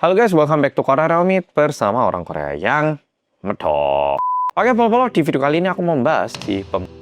Halo guys, welcome back to Korea Realme bersama orang Korea yang medok. Oke, follow-follow, di video kali ini aku mau membahas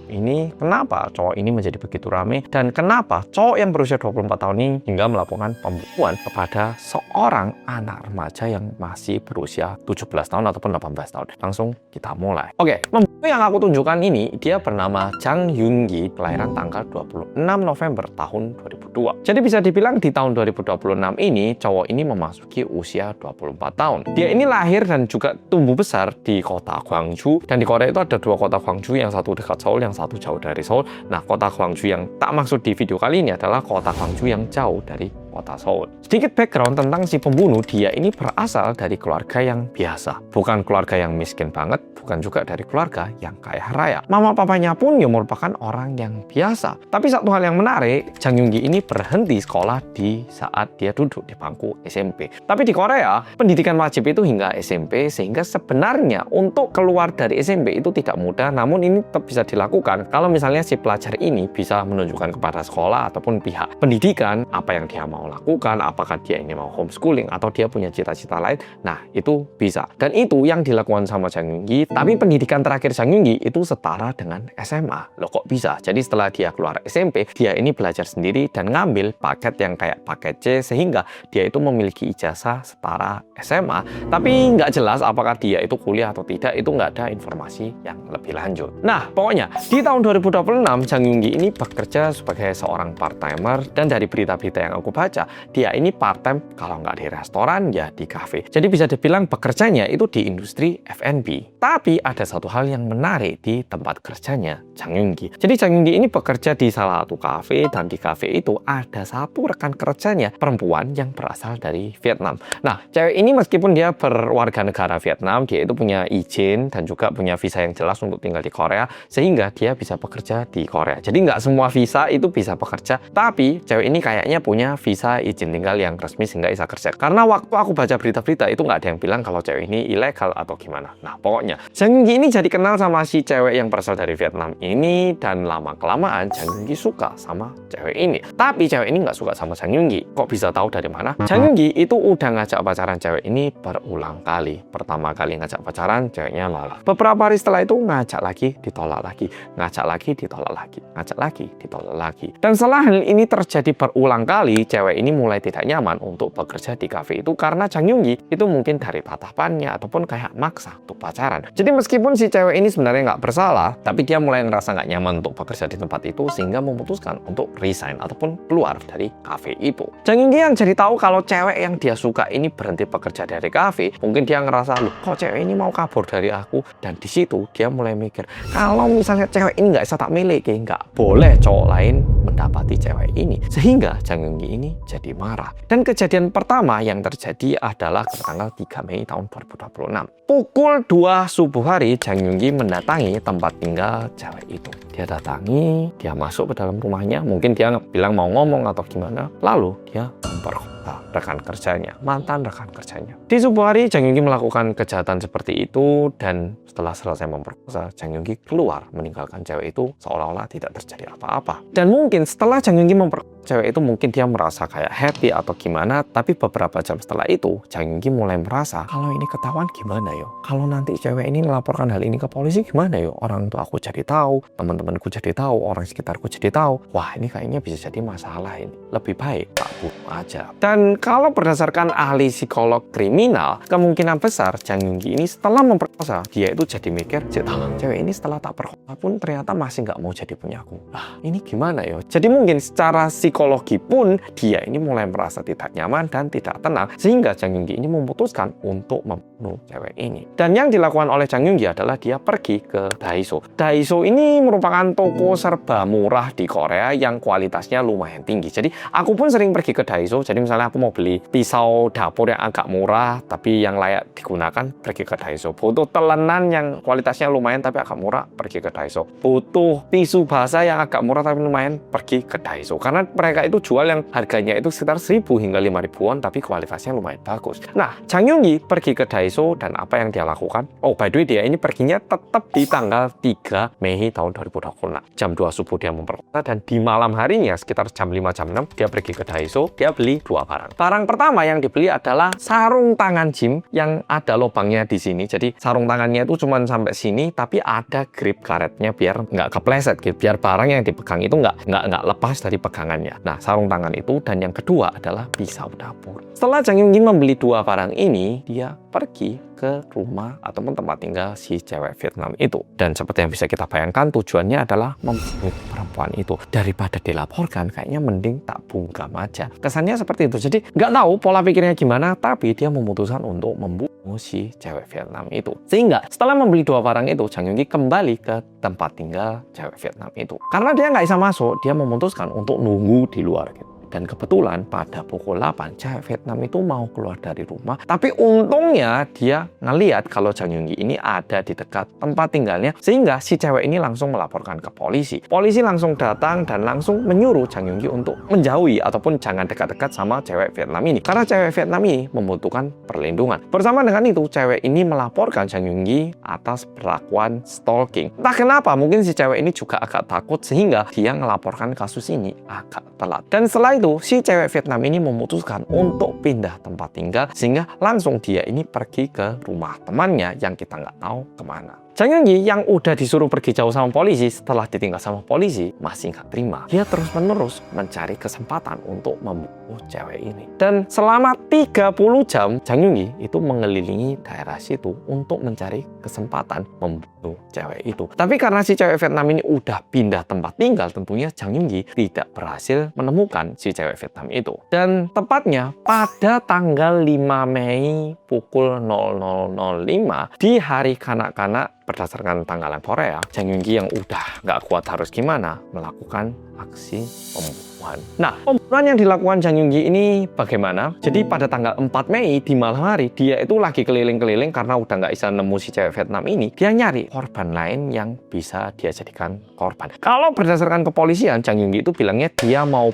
ini kenapa cowok ini menjadi begitu rame dan kenapa cowok yang berusia 24 tahun ini hingga melakukan pembunuhan kepada seorang anak remaja yang masih berusia 17 tahun ataupun 18 tahun. Langsung kita mulai. Oke, pembunuh yang aku tunjukkan ini dia bernama Jang Yoon-gi, kelahiran tanggal 26 November tahun 2002. Jadi bisa dibilang di tahun 2026 ini cowok ini memasuki usia 24 tahun. Dia ini lahir dan juga tumbuh besar di kota Gwangju, dan di Korea itu ada dua kota Gwangju, yang satu dekat Seoul, yang satu jauh dari Seoul. Nah, kota Gwangju yang tak maksud di video kali ini adalah kota Gwangju yang jauh dari kota Seoul. Sedikit background tentang si pembunuh, dia ini berasal dari keluarga yang biasa. Bukan keluarga yang miskin banget, bukan juga dari keluarga yang kaya raya. Mama papanya pun ya merupakan orang yang biasa. Tapi satu hal yang menarik, Jang Yoon-gi ini berhenti sekolah di saat dia duduk di bangku SMP. Tapi di Korea, pendidikan wajib itu hingga SMP, sehingga sebenarnya untuk keluar dari SMP itu tidak mudah, namun ini tetap bisa dilakukan kalau misalnya si pelajar ini bisa menunjukkan kepada sekolah ataupun pihak pendidikan apa yang dia mau lakukan, apakah dia ini mau homeschooling atau dia punya cita-cita lain. Nah, itu bisa. Dan itu yang dilakukan sama Jang Yoon-gi. Tapi pendidikan terakhir Jang Yoon-gi itu setara dengan SMA. Loh, kok bisa? Jadi setelah dia keluar SMP, dia ini belajar sendiri dan ngambil paket yang kayak paket C, sehingga dia itu memiliki ijazah setara SMA. Tapi nggak jelas apakah dia itu kuliah atau tidak, itu nggak ada informasi yang lebih lanjut. Nah, pokoknya di tahun 2026 Jang Yoon-gi ini bekerja sebagai seorang part-timer, dan dari berita-berita yang aku baca, dia ini part-time kalau nggak di restoran ya di kafe. Jadi bisa dibilang bekerjanya itu di industri F&B. Tapi ada satu hal yang menarik di tempat kerjanya Jang Yoon-gi. Jadi Jang Yoon-gi ini bekerja di salah satu kafe, dan di kafe itu ada satu rekan kerjanya perempuan yang berasal dari Vietnam. Nah, cewek ini meskipun dia berwarga negara Vietnam, dia itu punya izin dan juga punya visa yang jelas untuk tinggal di Korea, sehingga dia bisa bekerja di Korea. Jadi nggak semua visa itu bisa bekerja, tapi cewek ini kayaknya punya visa izin tinggal yang resmi sehingga bisa kerja. Karena waktu aku baca berita-berita itu nggak ada yang bilang kalau cewek ini ilegal atau gimana. Nah, pokoknya Jang Yoon-gi ini jadi kenal sama si cewek yang berasal dari Vietnam ini, dan lama-kelamaan Jang Yoon-gi suka sama cewek ini. Tapi cewek ini nggak suka sama Jang Yoon-gi. Kok bisa tahu dari mana? Jang Yoon-gi itu udah ngajak pacaran cewek ini berulang kali. Pertama kali ngajak pacaran, ceweknya nolak. Beberapa hari setelah itu ngajak lagi, ditolak lagi. Ngajak lagi, ditolak lagi. Ngajak lagi, ditolak lagi. Dan setelah hal ini terjadi berulang kali, cewek ini mulai tidak nyaman untuk bekerja di kafe itu karena Jang Yoon-gi itu mungkin dari tatapannya ataupun kayak maksa untuk pacaran. Jadi meskipun si cewek ini sebenarnya nggak bersalah, tapi dia mulai ngerasa nggak nyaman untuk bekerja di tempat itu, sehingga memutuskan untuk resign ataupun keluar dari kafe itu. Jang Yoon-gi yang jadi tahu kalau cewek yang dia suka ini berhenti bekerja dari kafe, mungkin dia ngerasa, loh kok cewek ini mau kabur dari aku? Dan di situ dia mulai mikir, kalau misalnya cewek ini nggak bisa tak miliki, nggak boleh cowok lain mendapati cewek ini. Sehingga Jang Yoon-gi ini jadi marah. Dan kejadian pertama yang terjadi adalah tanggal 3 Mei tahun 2026. Pukul 2 subuh hari, Jang Yoon-gi mendatangi tempat tinggal cewek itu. Dia datangi, dia masuk ke dalam rumahnya, mungkin dia bilang mau ngomong atau gimana, lalu dia memperkosa rekan kerjanya, mantan rekan kerjanya. Di subuh hari, Jang Yoon-gi melakukan kejahatan seperti itu, dan setelah selesai memperkosa, Jang Yoon-gi keluar meninggalkan cewek itu seolah-olah tidak terjadi apa-apa. Dan mungkin setelah Jang Yoon-gi memperkosa cewek itu, mungkin dia merasa kayak happy atau gimana, tapi beberapa jam setelah itu, Jang Yoon-gi mulai merasa, kalau ini ketahuan gimana yo? Kalau nanti cewek ini melaporkan hal ini ke polisi gimana yo? Orang tua aku jadi tahu, teman-temanku jadi tahu, orang sekitarku jadi tahu. Wah, ini kayaknya bisa jadi masalah ini. Lebih baik tak bunuh aja. Dan kalau berdasarkan ahli psikolog kriminal, kemungkinan besar Jang Yoon-gi ini setelah memperkosa, dia itu jadi mikir, cewek ini setelah tak perkosa pun ternyata masih nggak mau jadi punyaku. Ah, ini gimana yo? Jadi mungkin secara psikologi pun dia ini mulai merasa tidak nyaman dan tidak tenang, sehingga Jang Yoon-gi ini memutuskan untuk membunuh cewek ini. Dan yang dilakukan oleh Jang Yoon-gi adalah dia pergi ke Daiso. Daiso ini merupakan toko serba murah di Korea yang kualitasnya lumayan tinggi. Jadi aku pun sering pergi ke Daiso. Jadi misalnya aku mau beli pisau dapur yang agak murah tapi yang layak digunakan, pergi ke Daiso. Butuh telenan yang kualitasnya lumayan tapi agak murah, pergi ke Daiso. Butuh tisu basah yang agak murah tapi lumayan, pergi ke Daiso. Karena mereka itu jual yang harganya itu sekitar 1.000 hingga 5.000-an, tapi kualitasnya lumayan bagus. Nah, Jang Yonggi pergi ke Daiso dan apa yang dia lakukan? Oh, by the way, dia ini perginya tetap di tanggal 3 Mei tahun 2026. Jam 2 subuh dia memperkosa, dan di malam harinya sekitar jam 5, jam 6 dia pergi ke Daiso. Dia beli 2 barang. Barang pertama yang dibeli adalah sarung tangan gym yang ada lubangnya di sini. Jadi sarung tangannya itu cuma sampai sini, tapi ada grip karetnya biar nggak kepleset gitu, biar barang yang dipegang itu nggak lepas dari pegangannya. Nah, sarung tangan itu, dan yang kedua adalah pisau dapur. Setelah Jang Yonggi membeli 2 barang ini, dia pergi ke rumah ataupun tempat tinggal si cewek Vietnam itu. Dan seperti yang bisa kita bayangkan, tujuannya adalah membunuh perempuan itu. Daripada dilaporkan, kayaknya mending tak bungkam aja. Kesannya seperti itu. Jadi nggak tahu pola pikirnya gimana, tapi dia memutuskan untuk membunuh si cewek Vietnam itu. Sehingga setelah membeli 2 barang itu, Jang Yonggi kembali ke tempat tinggal cewek Vietnam itu. Karena dia nggak bisa masuk, dia memutuskan untuk nunggu di luar gitu. Dan kebetulan pada pukul 8 cewek Vietnam itu mau keluar dari rumah. Tapi untungnya dia ngeliat kalau Jang Yonggi ini ada di dekat tempat tinggalnya. Sehingga si cewek ini langsung melaporkan ke polisi. Polisi langsung datang dan langsung menyuruh Jang Yonggi untuk menjauhi ataupun jangan dekat-dekat sama cewek Vietnam ini. Karena cewek Vietnam ini membutuhkan perlindungan. Bersama dengan itu, cewek ini melaporkan Jang Yonggi atas perlakuan stalking. Entah kenapa, mungkin si cewek ini juga agak takut sehingga dia melaporkan kasus ini agak telat. Dan setelah itu, si cewek Vietnam ini memutuskan untuk pindah tempat tinggal, sehingga langsung dia ini pergi ke rumah temannya yang kita nggak tahu kemana. Jang Yonggi yang udah disuruh pergi jauh sama polisi, setelah ditinggal sama polisi, masih nggak terima. Dia terus-menerus mencari kesempatan untuk membunuh cewek ini. Dan selama 30 jam, Jang Yonggi itu mengelilingi daerah situ untuk mencari kesempatan membunuh cewek itu. Tapi karena si cewek Vietnam ini udah pindah tempat tinggal, tentunya Jang Yonggi tidak berhasil menemukan si cewek Vietnam itu. Dan tepatnya pada tanggal 5 Mei pukul 00.05 di hari kanak-kanak, berdasarkan tanggalan Korea, Jang Yonggi yang udah nggak kuat harus gimana melakukan aksi pembunuhan. Nah, pembunuhan yang dilakukan Jang Yonggi ini bagaimana? Jadi pada tanggal 4 Mei di malam hari, dia itu lagi keliling-keliling karena udah nggak bisa nemu si cewek Vietnam ini. Dia nyari korban lain yang bisa dia jadikan korban. Kalau berdasarkan kepolisian, Jang Yonggi itu bilangnya dia mau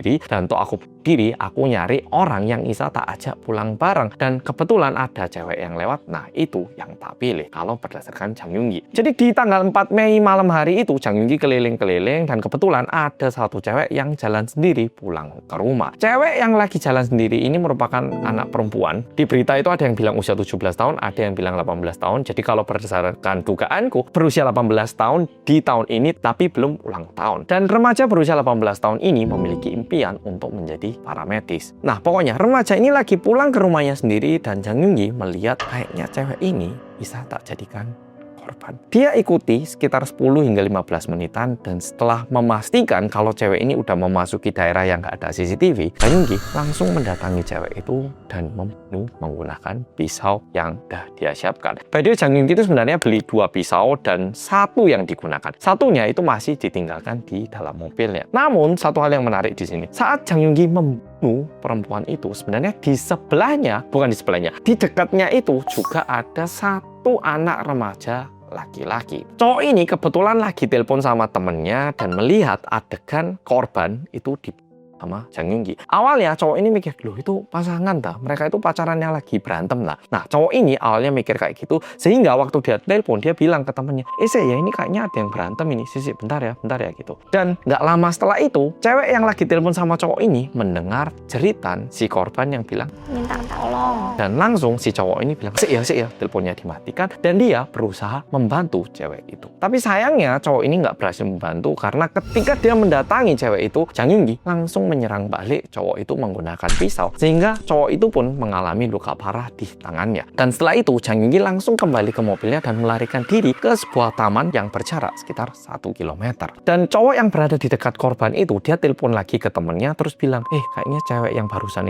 diri, dan untuk aku diri, aku nyari orang yang bisa tak ajak pulang bareng. Dan kebetulan ada cewek yang lewat, nah itu yang tak pilih kalau berdasarkan Jang Yonggi. Jadi di tanggal 4 Mei malam hari itu, Jang Yonggi keliling-keliling dan kebetulan ada satu cewek yang jalan sendiri pulang ke rumah. Cewek yang lagi jalan sendiri ini merupakan anak perempuan. Di berita itu ada yang bilang usia 17 tahun, ada yang bilang 18 tahun. Jadi kalau berdasarkan dugaanku, berusia 18 tahun di tahun ini tapi belum ulang tahun. Dan remaja berusia 18 tahun ini memiliki impian untuk menjadi paramedis. Nah, pokoknya remaja ini lagi pulang ke rumahnya sendiri dan Jang Yonggi melihat kayaknya cewek ini bisa tak jadikan korban. Dia ikuti sekitar 10 hingga 15 menitan dan setelah memastikan kalau cewek ini udah memasuki daerah yang nggak ada CCTV, Jang Yonggi langsung mendatangi cewek itu dan membunuh menggunakan pisau yang udah dia siapkan. By the way, Jang Yonggi itu sebenarnya beli 2 pisau dan 1 yang digunakan. Satunya itu masih ditinggalkan di dalam mobilnya. Namun, satu hal yang menarik di sini, saat Jang Yonggi membunuh perempuan itu, sebenarnya di sebelahnya, bukan di sebelahnya, di dekatnya itu juga ada satu anak remaja laki-laki. Cowok ini kebetulan lagi telepon sama temennya dan melihat adegan korban itu di sama Jang Yonggi. Awalnya cowok ini mikir, loh itu pasangan dah, mereka itu pacarannya lagi berantem lah. Nah, cowok ini awalnya mikir kayak gitu, sehingga waktu dia telepon, dia bilang ke temennya, ya ini kayaknya ada yang berantem ini, sisi bentar ya gitu. Dan nggak lama setelah itu, cewek yang lagi telepon sama cowok ini mendengar jeritan si korban yang bilang, minta tolong. Dan langsung si cowok ini bilang, sik ya, teleponnya dimatikan, dan dia berusaha membantu cewek itu. Tapi sayangnya cowok ini nggak berhasil membantu, karena ketika dia mendatangi cewek itu, Jang Yonggi langsung menyerang balik cowok itu menggunakan pisau, sehingga cowok itu pun mengalami luka parah di tangannya. Dan setelah itu Jang Yonggi langsung kembali ke mobilnya dan melarikan diri ke sebuah taman yang berjarak sekitar 1 km. Dan cowok yang berada di dekat korban itu, dia telepon lagi ke temennya terus bilang, kayaknya cewek yang barusan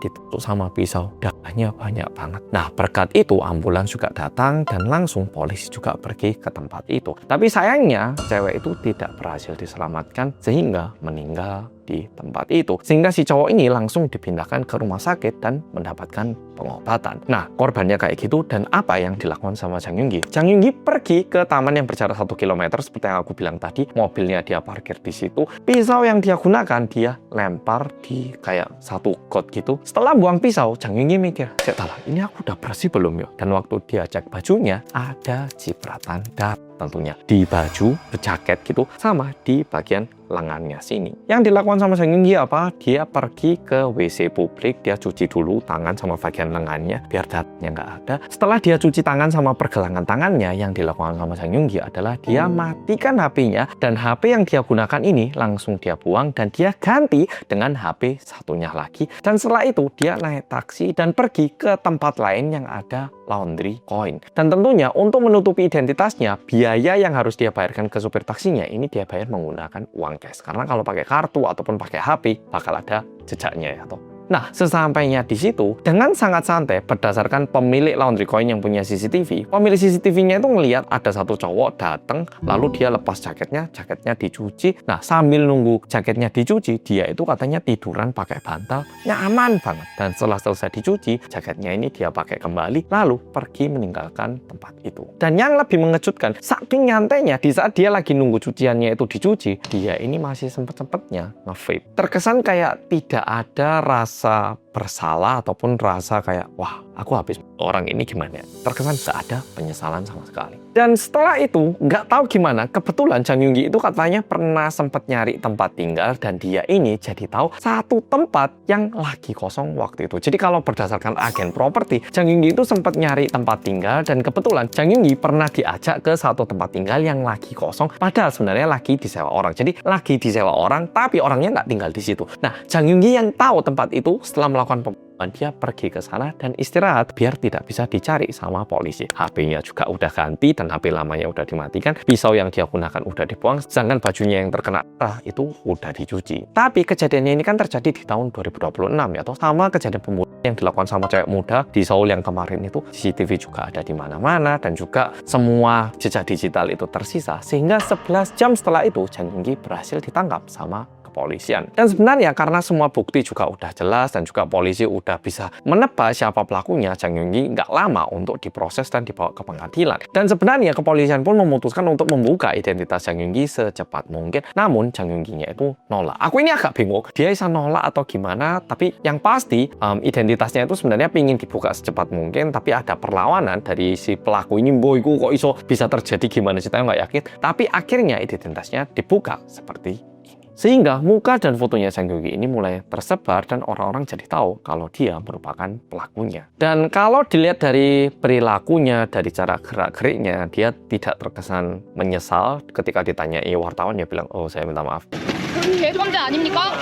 ditusuk sama pisau, darahnya banyak banget. Nah, berkat itu ambulans juga datang dan langsung polisi juga pergi ke tempat itu. Tapi sayangnya cewek itu tidak berhasil diselamatkan sehingga meninggal di tempat itu. Sehingga si cowok ini langsung dipindahkan ke rumah sakit dan mendapatkan pengobatan. Nah, korbannya kayak gitu dan apa yang dilakukan sama Jang Yong Gi? Jang Yong Gi pergi ke taman yang berjarak 1 km seperti yang aku bilang tadi. Mobilnya dia parkir di situ. Pisau yang dia gunakan dia lempar di kayak satu got gitu. Setelah buang pisau, Jang Yong Gi mikir, "Salah, ini aku udah bersih belum ya?" Dan waktu dia cek bajunya, ada cipratan darah tentunya di baju, jaket gitu, sama di bagian lengannya sini. Yang dilakukan sama Jang Yong Gi apa? Dia pergi ke WC publik, dia cuci dulu tangan sama bagian lengannya biar darahnya nggak ada. Setelah dia cuci tangan sama pergelangan tangannya, yang dilakukan sama Jang Yong Gi adalah dia matikan HP-nya dan HP yang dia gunakan ini langsung dia buang dan dia ganti dengan HP satunya lagi. Dan setelah itu dia naik taksi dan pergi ke tempat lain yang ada laundry coin. Dan tentunya untuk menutupi identitasnya, biaya yang harus dia bayarkan ke supir taksinya ini dia bayar menggunakan uang cash. Karena kalau pakai kartu ataupun pakai HP bakal ada jejaknya ya toh. Nah, sesampainya di situ, dengan sangat santai berdasarkan pemilik laundry coin yang punya CCTV, pemilik CCTV-nya itu ngelihat ada satu cowok datang, lalu dia lepas jaketnya dicuci. Nah, sambil nunggu jaketnya dicuci, dia itu katanya tiduran pakai bantal, nyaman banget. Dan setelah selesai dicuci, jaketnya ini dia pakai kembali, lalu pergi meninggalkan tempat itu. Dan yang lebih mengejutkan, saking nyantainya, di saat dia lagi nunggu cuciannya itu dicuci, dia ini masih sempet-sempetnya nge-vape. Terkesan kayak tidak ada rasa bersalah ataupun rasa kayak wah aku habis orang ini gimana ya? Terkesan gak ada penyesalan sama sekali. Dan setelah itu nggak tahu gimana kebetulan Jang Yong Gi itu katanya pernah sempat nyari tempat tinggal dan dia ini jadi tahu satu tempat yang lagi kosong waktu itu. Jadi kalau berdasarkan agen properti, Jang Yong Gi itu sempat nyari tempat tinggal dan kebetulan Jang Yong Gi pernah diajak ke satu tempat tinggal yang lagi kosong padahal sebenarnya lagi disewa orang. Jadi lagi disewa orang tapi orangnya nggak tinggal di situ. Nah, Jang Yong Gi yang tahu tempat itu setelah melakukan pembunuhan dia pergi ke sana dan istirahat biar tidak bisa dicari sama polisi. HP-nya juga udah ganti dan HP lamanya udah dimatikan. Pisau yang dia gunakan udah dibuang, sedangkan bajunya yang terkena darah itu udah dicuci. Tapi kejadiannya ini kan terjadi di tahun 2026 ya, atau sama kejadian pembunuhan yang dilakukan sama cewek muda di Seoul yang kemarin itu. CCTV juga ada di mana-mana dan juga semua jejak digital itu tersisa. Sehingga 11 jam setelah itu Jang Yong Gi berhasil ditangkap sama kepolisian. Dan sebenarnya karena semua bukti juga udah jelas dan juga polisi udah bisa menebak siapa pelakunya, Jang Yong Gi nggak lama untuk diproses dan dibawa ke pengadilan. Dan sebenarnya kepolisian pun memutuskan untuk membuka identitas Jang Yong Gi secepat mungkin. Namun Jang Yong Gi-nya itu nolak. Aku ini agak bingung, dia bisa nolak atau gimana, tapi yang pasti identitasnya itu sebenarnya pingin dibuka secepat mungkin, tapi ada perlawanan dari si pelaku ini. Boyku kok iso bisa terjadi gimana sih, saya nggak yakin. Tapi akhirnya identitasnya dibuka seperti sehingga muka dan fotonya Jang Yong Gi ini mulai tersebar dan orang-orang jadi tahu kalau dia merupakan pelakunya. Dan kalau dilihat dari perilakunya, dari cara gerak-geriknya, dia tidak terkesan menyesal ketika ditanyai wartawan, dia bilang, "Oh, saya minta maaf." 죄송자 아닙니까?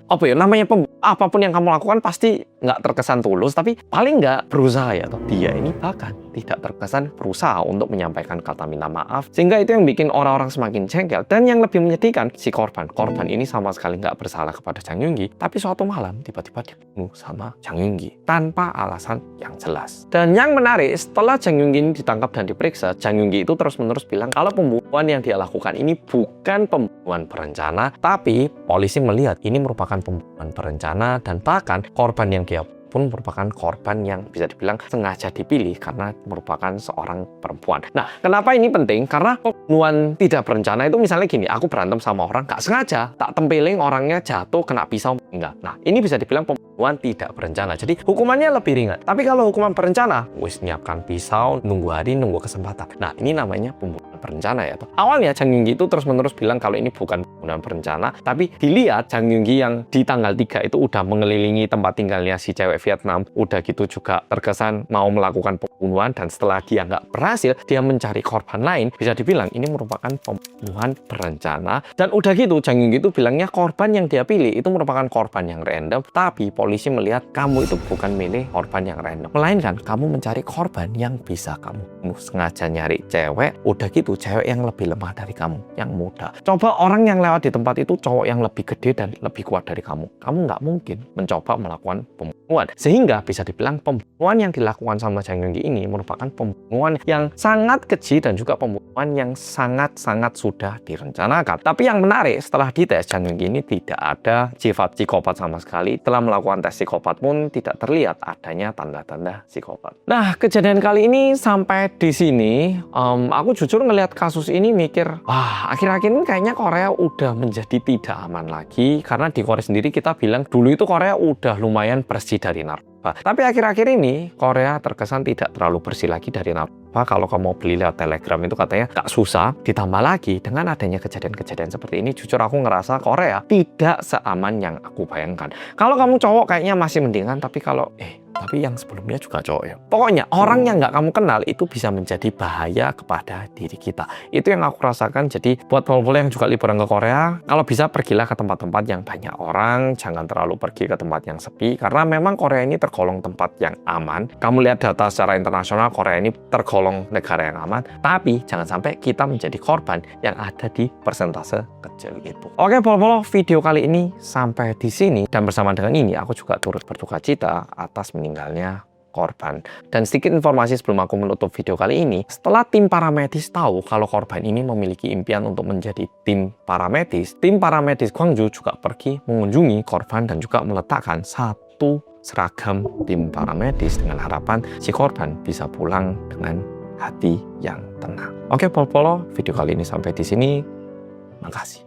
Apa ya namanya, apapun yang kamu lakukan pasti nggak terkesan tulus, tapi paling nggak berusaha ya toh. Dia ini bahkan tidak terkesan berusaha untuk menyampaikan kata minta maaf, sehingga itu yang bikin orang-orang semakin jengkel. Dan yang lebih menyedihkan, si korban ini sama sekali nggak bersalah kepada Jang Yong Gi, tapi suatu malam tiba-tiba dibunuh sama Jang Yong Gi tanpa alasan yang jelas. Dan yang menarik, setelah Jang Yong Gi ini ditangkap dan diperiksa, Jang Yong Gi itu terus-menerus bilang kalau pembunuhan yang dia lakukan ini bukan pembunuhan berencana, tapi polisi melihat ini merupakan pembunuhan berencana dan bahkan korban yang dia pun merupakan korban yang bisa dibilang sengaja dipilih karena merupakan seorang perempuan. Nah, kenapa ini penting? Karena pembunuhan tidak berencana itu misalnya gini, aku berantem sama orang gak sengaja, tak tempeling orangnya jatuh kena pisau enggak. Nah, ini bisa dibilang pembunuhan tidak berencana. Jadi hukumannya lebih ringan. Tapi kalau hukuman berencana, wis nyiapkan pisau, nunggu hari, nunggu kesempatan. Nah, ini namanya pembunuhan berencana ya. Awalnya Jang Yong Gi itu terus-menerus bilang kalau ini bukan pembunuhan berencana, tapi dilihat Jang Yong Gi yang di tanggal 3 itu udah mengelilingi tempat tinggalnya si cewek Vietnam, udah gitu juga terkesan mau melakukan pembunuhan, dan setelah dia nggak berhasil, dia mencari korban lain, bisa dibilang ini merupakan pembunuhan berencana. Dan udah gitu Jang Yong Gi itu bilangnya korban yang dia pilih itu merupakan korban yang random, tapi polisi melihat kamu itu bukan milih korban yang random, melainkan kamu mencari korban yang bisa kamu bunuh. Sengaja nyari cewek, udah gitu cewek yang lebih lemah dari kamu, yang muda. Coba orang yang lewat di tempat itu cowok yang lebih gede dan lebih kuat dari kamu nggak mungkin mencoba melakukan pembunuhan. Sehingga bisa dibilang pembunuhan yang dilakukan sama Jang Yong Gi ini merupakan pembunuhan yang sangat keji dan juga pembunuhan yang sangat-sangat sudah direncanakan. Tapi yang menarik, setelah dites, Jang Yong Gi ini tidak ada sifat psikopat sama sekali. Setelah melakukan tes psikopat pun tidak terlihat adanya tanda-tanda psikopat. Nah, kejadian kali ini sampai di sini, aku jujur ngelihat kasus ini mikir, wah, akhir-akhir ini kayaknya Korea udah menjadi tidak aman lagi. Karena di Korea sendiri kita bilang dulu itu Korea udah lumayan bersih dari narkoba. Tapi akhir-akhir ini Korea terkesan tidak terlalu bersih lagi dari narkoba. Kalau kamu mau beli lewat Telegram itu katanya gak susah. Ditambah lagi dengan adanya kejadian-kejadian seperti ini, jujur aku ngerasa Korea tidak seaman yang aku bayangkan. Kalau kamu cowok kayaknya masih mendingan, tapi kalau tapi yang sebelumnya juga cowok ya. Pokoknya orang yang nggak kamu kenal itu bisa menjadi bahaya kepada diri kita. Itu yang aku rasakan. Jadi buat polo-polo yang juga liburan ke Korea, kalau bisa pergilah ke tempat-tempat yang banyak orang. Jangan terlalu pergi ke tempat yang sepi. Karena memang Korea ini tergolong tempat yang aman. Kamu lihat data secara internasional, Korea ini tergolong negara yang aman. Tapi jangan sampai kita menjadi korban yang ada di persentase kecil itu. Oke polo-polo, video kali ini sampai di sini. Dan bersama dengan ini aku juga turut berduka cita atas meninggalnya korban. Dan sedikit informasi sebelum aku menutup video kali ini, setelah tim paramedis tahu kalau korban ini memiliki impian untuk menjadi tim paramedis Gwangju juga pergi mengunjungi korban dan juga meletakkan satu seragam tim paramedis dengan harapan si korban bisa pulang dengan hati yang tenang. Oke polo-polo, video kali ini sampai di sini. Makasih.